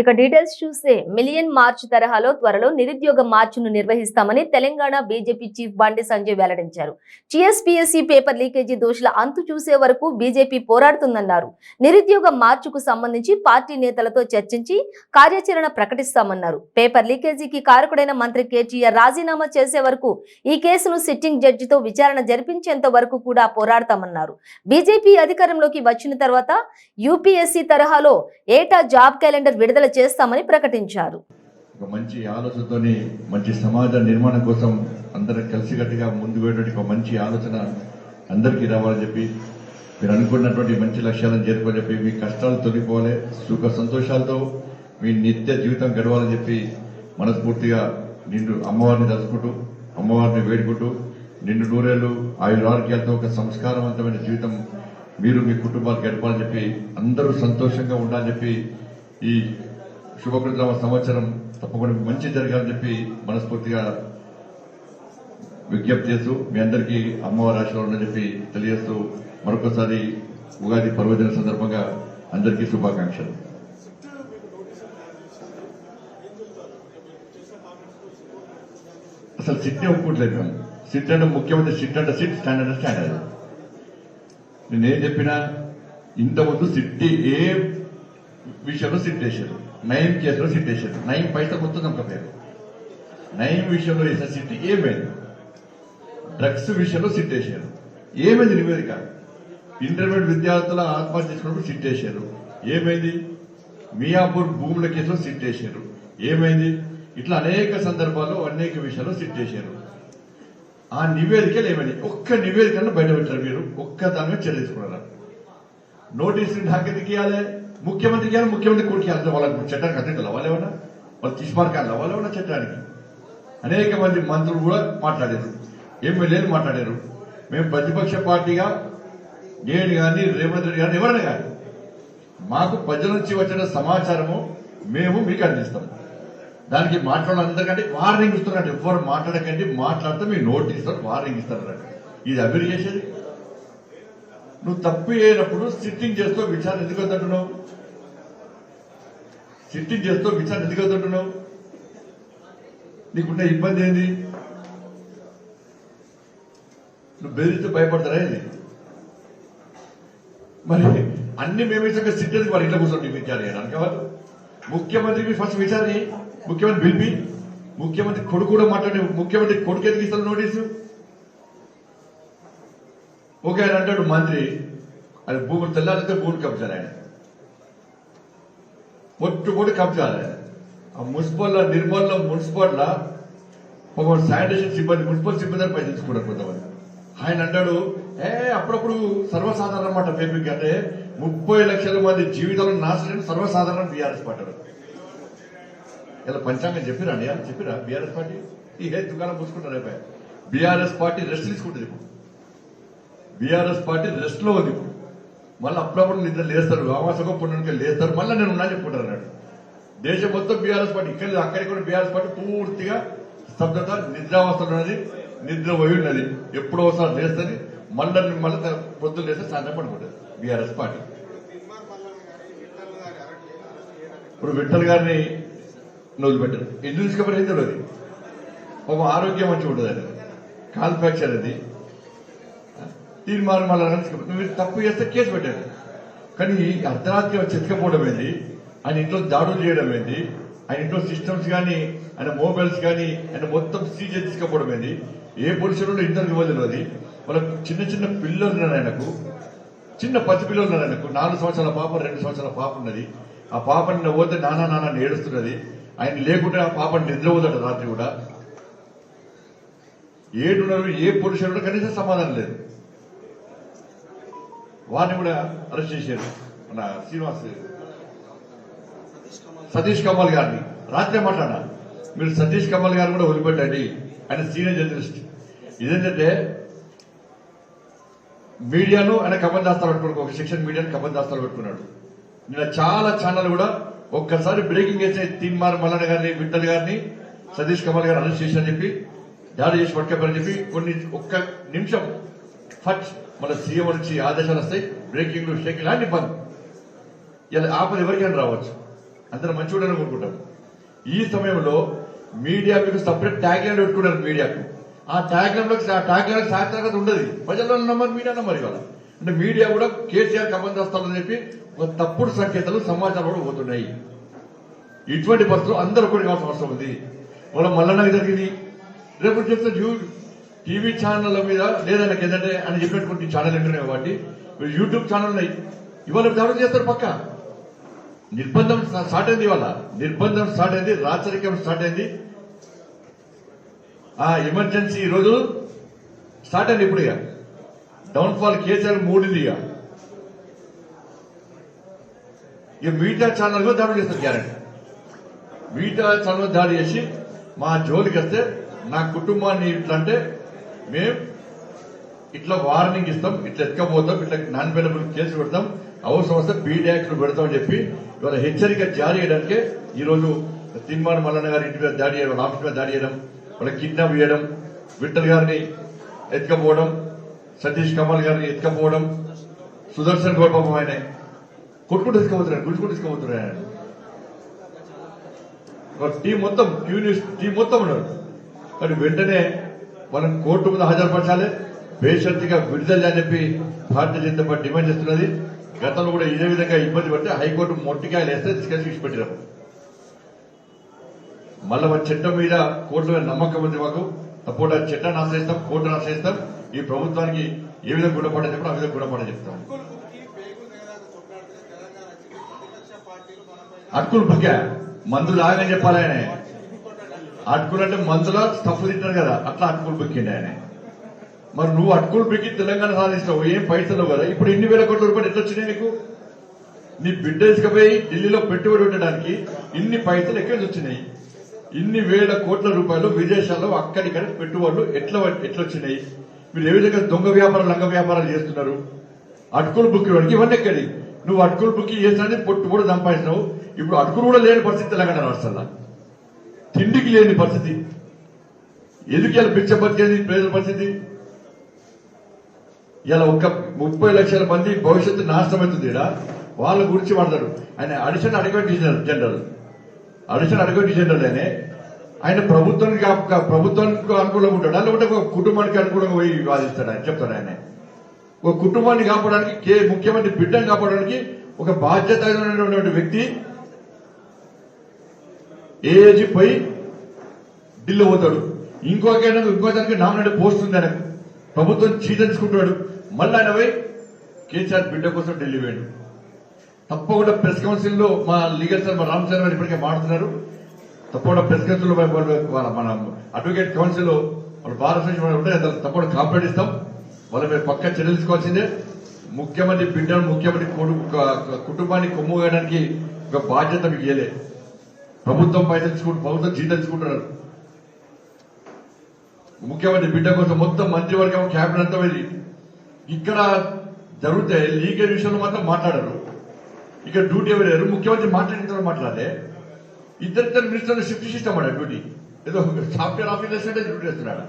ఇక డీటెయిల్స్ చూస్తే million March తరహాలో త్వరలో నిరుద్యోగ మార్చును నిర్వహిస్తామని తెలంగాణ బీజేపీ చీఫ్ బండి సంజయ్ వెల్లడించారు. టీఎస్పీఎస్సీ పేపర్ లీకేజీ దోషుల అంతు చూసే వరకు బీజేపీ పోరాడుతుందన్నారు. నిరుద్యోగ మార్చుకు సంబంధించి పార్టీ నేతలతో చర్చించి కార్యాచరణ ప్రకటిస్తామన్నారు. పేపర్ లీకేజీకి కారకుడైన మంత్రి కేటీఆర్ రాజీనామా చేసే వరకు ఈ కేసును సిట్టింగ్ జడ్జితో విచారణ జరిపించేంత వరకు కూడా పోరాడతామన్నారు. బీజేపీ అధికారంలోకి వచ్చిన తర్వాత యూపీఎస్సీ తరహాలో ఏటా జాబ్ క్యాలెండర్ విడుదల చేస్తామని ప్రకటించారు. ఒక మంచి ఆలోచనతోని మంచి సమాజ నిర్మాణం కోసం అందరం కలిసికట్టుగా ముందుకు పోయేటువంటి ఒక మంచి ఆలోచన అందరికీ రావాలని చెప్పి మీరు అనుకున్నటువంటి మంచి లక్ష్యాలను చేరుకోవాలని చెప్పి మీ కష్టాలు తొలగిపోవాలి, సుఖ సంతోషాలతో మీ నిత్య జీవితం గడవాలని చెప్పి మనస్ఫూర్తిగా నిండు అమ్మవారిని తలుచుకుంటూ అమ్మవారిని వేడుకుంటూ నిండు నూరేళ్లు ఆయురారోగ్యాలతో ఒక సంస్కారవంతమైన జీవితం మీరు మీ కుటుంబాలు గడపాలని చెప్పి అందరూ సంతోషంగా ఉండాలని చెప్పి ఈ శుభకృతమ సంవత్సరం తప్పకుండా మంచి జరగాలని చెప్పి మనస్ఫూర్తిగా విజ్ఞప్తి చేస్తూ మీ అందరికీ అమ్మవారి ఆశీర్వాదం ఉందని చెప్పి తెలియజేస్తూ మరొకసారి ఉగాది పర్వదిన సందర్భంగా అందరికీ శుభాకాంక్షలు. అసలు సిట్ ఒప్పుకోవట్లేదు మేము. సిట్ అంటే ముఖ్యమంత్రి సిట్ అంటే సిట్, స్టాండ్ అంటే స్టాండ్. నేనేం చెప్పినా ఇంతకుముందు సిట్టి ఏ విషయంలో సిట్ వేశారు, నయం కేసులో సిట్ వేశారు. నయం పైసా మొత్తం నమ్మకపోయారు. నయం విషయంలో వేసిన సిట్ ఏమైంది? డ్రగ్స్ విషయంలో సిట్ వేశారు. ఏమైంది నివేదిక? ఇంటర్మీడియట్ విద్యార్థుల ఆత్మహత్య చేసుకున్నప్పుడు సిట్ వేశారు. ఏమైంది? మియాపూర్ భూముల కేసులో సిట్ వేశారు. ఏమైంది? ఇట్లా అనేక సందర్భాల్లో అనేక విషయాల్లో సిట్ చేశారు. ఆ నివేదికలు ఏమైంది? ఒక్క నివేదికను బయట పెట్టారు. మీరు ఒక్క దాని మీద చర్య తీసుకున్నారా? నోటీసులు నాకెందుకు ఇవ్వాలి? ముఖ్యమంత్రికి ఇవ్వాలి, ముఖ్యమంత్రి కొడుకు ఇవ్వాలి. వాళ్ళకి చట్టానికి అతీతులు అవ్వాలేమన్నా, వాళ్ళు తీసుమార్గాలు అవ్వాలేమన్నా చట్టానికి. అనేక మంది మంత్రులు కూడా మాట్లాడారు, ఎమ్మెల్యేలు మాట్లాడారు. మేము ప్రతిపక్ష పార్టీగా నేను కానీ రేవంత్ రెడ్డి కానీ ఎవరైనా కానీ మాకు ప్రజల నుంచి వచ్చిన సమాచారము మేము మీకు అందిస్తాం. దానికి మాట్లాడాలందరికంటే వార్నింగ్ ఇస్తున్నట్టు ఎవరు మాట్లాడకండి, మాట్లాడితే మీ నోటీస్ వార్నింగ్ ఇస్తారన్నట్టు. ఇది అభివృద్ధి చేసేది. నువ్వు తప్పు అయినప్పుడు సిట్టింగ్ చేస్తూ విచారణ ఎందుకు వద్దంటున్నావు? సిట్టింగ్ చేస్తూ విచారణ ఎందుకు వద్దంటున్నావు? నీకుంటే ఇబ్బంది ఏంది? నువ్వు బెదిరిస్తే భయపడతారా? ఇది మరి అన్ని మేమేసాక సిట్ వారి ఇంట్లో కూర్చోండి విచారణ చేయడానికి. వాళ్ళు ముఖ్యమంత్రికి ఫస్ట్ విచారణ, ముఖ్యమంత్రి పిలిపి ముఖ్యమంత్రి కొడుకు కూడా మాట్లాడి ముఖ్యమంత్రి కొడుకు ఎందుకు ఇస్తారు నోటీసు? ఓకే ఆయన అంటాడు మంత్రి అది భూములు తెల్లారితే భూములు కబ్జాలు, ఆయన పొట్టు కబ్జాలు. ఆయన ఆ మున్సిపల్ నిర్మల్లో మున్సిపల్ శానిటేషన్ సిబ్బంది మున్సిపల్ సిబ్బంది పై తెచ్చుకోవడం కొంతమంది. ఆయన అంటాడు అప్పుడప్పుడు సర్వసాధారణ మాట పేపర్కి అంటే 30 లక్షల మంది జీవితాలను నాశనం సర్వసాధారణ బీఆర్ఎస్ పార్టీ. ఇలా పంచాంగం చెప్పిరా అని చెప్పిరా బీఆర్ఎస్ పార్టీ? ఈ దుకాణం పూసుకుంటారు. రేపే బీఆర్ఎస్ పార్టీ రెస్ట్ తీసుకుంటుంది. ఇప్పుడు బీఆర్ఎస్ పార్టీ రెస్ట్ లో ఉంది. ఇప్పుడు మళ్ళీ అప్పుడప్పుడు నిద్ర లేస్తారు, అమాసంగా పుణ్యానికి లేస్తారు, మళ్ళీ నేను ఉన్నా చెప్పుకుంటారు అన్నాడు. దేశం మొత్తం బీఆర్ఎస్ పార్టీ, ఇక్కడ అక్కడికి కూడా బీఆర్ఎస్ పార్టీ పూర్తిగా స్తబ్దత, నిద్రావస్థలు ఉన్నది, నిద్ర పోయి ఉన్నది. ఎప్పుడో ఒకసారి లేస్తుంది, మళ్ళీ పొద్దున్న లేస్తే సాయంత్రం పడుకుంటుంది బీఆర్ఎస్ పార్టీ. ఇప్పుడు విఠల్ గారిని నోలు పెట్టారు. ఎందుకు తీసుకపోతే ఏం తెలియదు. ఒక ఆరోగ్యం మంచిగా ఉంటుంది. అది కాల్ ఫ్రాక్చర్, అది తీర్మానం మళ్ళీ మీరు తప్పు చేస్తే కేసు పెట్టారు. కానీ అర్ధరాత్రి వచ్చి ఎత్తుకపోవడం ఏంది, ఆయన ఇంట్లో దాడులు చేయడం ఏంది, ఆయన ఇంట్లో సిస్టమ్స్ కానీ ఆయన మొబైల్స్ కానీ ఆయన మొత్తం సీజ్ తీసుకపోవడం ఏంది, ఏ పొజిషన్లో ఇంటర్వ్యూ ఇవ్వలేదు. అది వాళ్ళకి చిన్న చిన్న పిల్లలు ఉన్నారు. ఆయనకు చిన్న పసి పిల్లలు ఉన్నారు. ఆయనకు 4 సంవత్సరాల పాప, 2 సంవత్సరాల పాప ఉన్నది. ఆ పాపని పోతే నాన్న ఏడుస్తున్నది. ఆయన లేకుంటే ఆ పాపని నిద్రపోతాడు రాత్రి కూడా. ఏడున్నారు, ఏ పొజిషన్లో కనీసం సమాధానం లేదు. వారిని కూడా అరెస్ట్ చేశారు. మన సతీష్ కమల్ గారిని రాత్రే మాట్లాడా. మీరు సతీష్ కమల్ గారిని కూడా వదిలిపెట్టండి, ఆయన సీనియర్ జర్నలిస్ట్. ఇదేంటంటే మీడియాను ఆయన కబన్ దాస్తాలు పెట్టుకున్నాడు, ఒక సెక్షన్ మీడియాను కబన్ దాస్తాలు పెట్టుకున్నాడు. నిన్న చాలా ఛానల్ కూడా ఒక్కసారి బ్రేకింగ్ చేసే తీన్మార్ మల్లన్న గారిని, విఠల్ గారిని, సతీష్ కమల్ గారిని అరెస్ట్ చేశారని చెప్పి, దాడి చేసి పట్టుకోవాలని చెప్పి ఒక్క నిమిషం ఫట్ మన సీఎం నుంచి ఆదేశాలు వస్తాయి. బ్రేకింగ్లు షేకింగ్ అన్ని బంద్. ఇలా ఆపద ఎవరికైనా రావచ్చు. అందరూ మంచి ఉండాలని కోరుకుంటాం. ఈ సమయంలో మీడియా మీకు సపరేట్ ట్యాగ్ లైన్ పెట్టుకున్నారు. మీడియాకు ఆ ట్యాగ్ లైన్ సార్థకత ఉండదు. ప్రజల్లో నమ్మరు, మీడియా నమ్మరు. ఇవాళ అంటే మీడియా కూడా కేసీఆర్ కబంధ వస్తామని చెప్పి ఒక తప్పుడు సంకేతాలు సమాచారం కూడా పోతున్నాయి. ఇటువంటి పరిస్థితులు అందరూ ఒకటి కావాల్సిన అవసరం ఉంది. వాళ్ళ మల్లన్నకి జరిగింది. రేపు చెప్తే టీవీ ఛానళ్ల మీద లేదా నాకు ఏంటంటే అని చెప్పినటువంటి ఛానల్ ఉంటున్నాయి కాబట్టి యూట్యూబ్ ఛానల్ ఉన్నాయి. ఇవాళ దాడులు చేస్తారు. పక్క నిర్బంధం స్టార్ట్ అయింది. ఇవాళ నిర్బంధం స్టార్ట్ అయింది, రాచరికం స్టార్ట్ అయింది. ఆ ఎమర్జెన్సీ ఈ రోజు స్టార్ట్ అయింది. ఇప్పుడు ఇక డౌన్ ఫాల్ కేసీఆర్ మూడింది. ఇక మిగతా ఛానల్ కూడా దాడులు చేస్తారు. గ్యారెంటీ మిగతా ఛానల్ దాడి చేసి మా జోలికి వస్తే నా కుటుంబాన్ని ఇట్లా అంటే మేము ఇట్లా వార్నింగ్ ఇస్తాం, ఇట్లా ఎత్తుకపోతాం, ఇట్లా నాన్ అవైలబుల్ కేసు పెడతాం, అవసరం వస్తే బీడీ యాక్ట్ పెడతామని చెప్పి ఇవాళ హెచ్చరిక జారీ చేయడానికే ఈ రోజు తిన్మాన మల్లన్న గారి ఇంటి మీద దాడి చేయడం, ఆఫీస్ మీద దాడి చేయడం, వాళ్ళకి కిడ్నాప్ చేయడం, విఠల్ గారిని ఎత్తుకపోవడం, సతీష్ కమల్ గారిని ఎత్తుకపోవడం, సుదర్శన్ గౌడ్ పాపం ఆయన కొట్టుకుంటూ తీసుకుపోతున్నాడు, గుంజుకుంటూ తీసుకుపోతున్నాడు. ఆయన టీం మొత్తం క్యూ న్యూస్ టీం మొత్తం ఉన్నారు. కానీ వెంటనే మనం కోర్టు ముందు హాజరుపరచాలి, బేషరతుగా విడుదల అని చెప్పి భారతీయ జనతా పార్టీ డిమాండ్ చేస్తున్నది. గతంలో కూడా ఇదే విధంగా ఇబ్బంది పడితే హైకోర్టు మొట్టికాయలు వేస్తే తీసుకెళ్లి విడిచిపెట్టారు. మళ్ళీ మన చట్టం మీద కోర్టుల మీద నమ్మకం ఉంది మాకు. తప్పకుండా చట్టాన్ని ఆశ్రయిస్తాం, కోర్టును ఆశ్రయిస్తాం. ఈ ప్రభుత్వానికి ఏ విధంగా గుణపడని చెప్పడం ఆ విధంగా గుణపడని చెప్తాం. అటుకులు బుక్కా మందు లాగని చెప్పాలి ఆయన. అటుకులు అంటే మందులో స్టఫ్ తింటారు కదా, అట్లా అటుకులు బుక్కిండి ఆయన. మరి నువ్వు అటుకులు బుక్కి తెలంగాణ సాధిస్తావు, ఏం పైసలు కదా. ఇప్పుడు ఇన్ని వేల కోట్ల రూపాయలు ఎట్లా వచ్చినాయి నీకు? నీ బిడ్డ తీసుకుపోయి ఢిల్లీలో పెట్టుబడి పెట్టడానికి ఇన్ని పైసలు ఎక్కడి వచ్చినాయి? ఇన్ని వేల కోట్ల రూపాయలు విదేశాల్లో అక్కడిక్కడ పెట్టుబడులు ఎట్లా వచ్చినాయి? మీరు ఏ విధంగా దొంగ వ్యాపారాలు, లంగ వ్యాపారాలు చేస్తున్నారు? అటుకులు బుక్ ఇవ్వడానికి ఇవన్నీ ఎక్కడి? నువ్వు అటుకులు బుక్ చేసినది పొట్టు కూడా సంపాదించినావు. ఇప్పుడు అటుకులు కూడా లేని పరిస్థితి తెలంగాణ రాష్ట్రంలో, తిండికి లేని పరిస్థితి. ఎందుకు ఇలా పిచ్చ బతికేది ప్రజల పరిస్థితి? ఇలా ఒక 30 లక్షల మంది భవిష్యత్తు నాశనం అవుతుంది. వాళ్ళ గురించి వాడతారు. ఆయన అడిషనల్ అడ్వకేట్ జనరల్ ఆయన ప్రభుత్వానికి అనుకూలంగా ఉంటాడు, లేకుంటే ఒక కుటుంబానికి అనుకూలంగా పోయి వాదిస్తాడు. ఆయన చెప్తాడు. ఆయన ఒక కుటుంబాన్ని కాపాడడానికి, ముఖ్యమంత్రి బిడ్డను కాపాడడానికి ఒక బాధ్యత వ్యక్తి ఏజీ పోయి ఢిల్లీ పోతాడు. ఇంకో దానికి నామినేట్ పోస్ట్ ఉంది ఆయనకు, ప్రభుత్వం చీటించుకుంటాడు. మళ్ళీ ఆయన పోయి కేసీఆర్ బిడ్డ కోసం ఢిల్లీ పోయాడు. తప్పకుండా ప్రెస్ కౌన్సిల్ లో మా లీగల్ సార్ రామచంద్ర గారు ఇప్పటికే మాట్లాడుతున్నారు. తప్పకుండా ప్రెస్ కౌన్సిల్ లో మన అడ్వకేట్ కౌన్సిల్ లో వాళ్ళ భారత ఉంటే తప్పకుండా కాంప్లైంట్ ఇస్తాం. వాళ్ళ మీరు పక్క చర్యలు తీసుకోవాల్సిందే. ముఖ్యమంత్రి బిడ్డను, ముఖ్యమంత్రి కుటుంబాన్ని కొమ్ము వేయడానికి ఒక బాధ్యత మీకు ఇయ్యలే. ప్రభుత్వం ప్రభుత్వం జీతాలు ముఖ్యమంత్రి బిడ్డ కోసం మొత్తం మంత్రివర్గం క్యాబినెట్ అంతా వెళ్ళి ఇక్కడ జరిగితే లీగల్ విషయంలో మాత్రం మాట్లాడారు. ఇక్కడ డ్యూటీ ఎవరు? ముఖ్యమంత్రి మాట్లాడిన తర్వాత మాట్లాడే. ఇద్దరు మినిస్టర్లు షిఫ్ట్ సిస్టమ్ డ్యూటీ ఏదో సాఫ్ట్వేర్ ఆఫీసర్స్ అంటే డ్యూటీ చేస్తున్నాడు.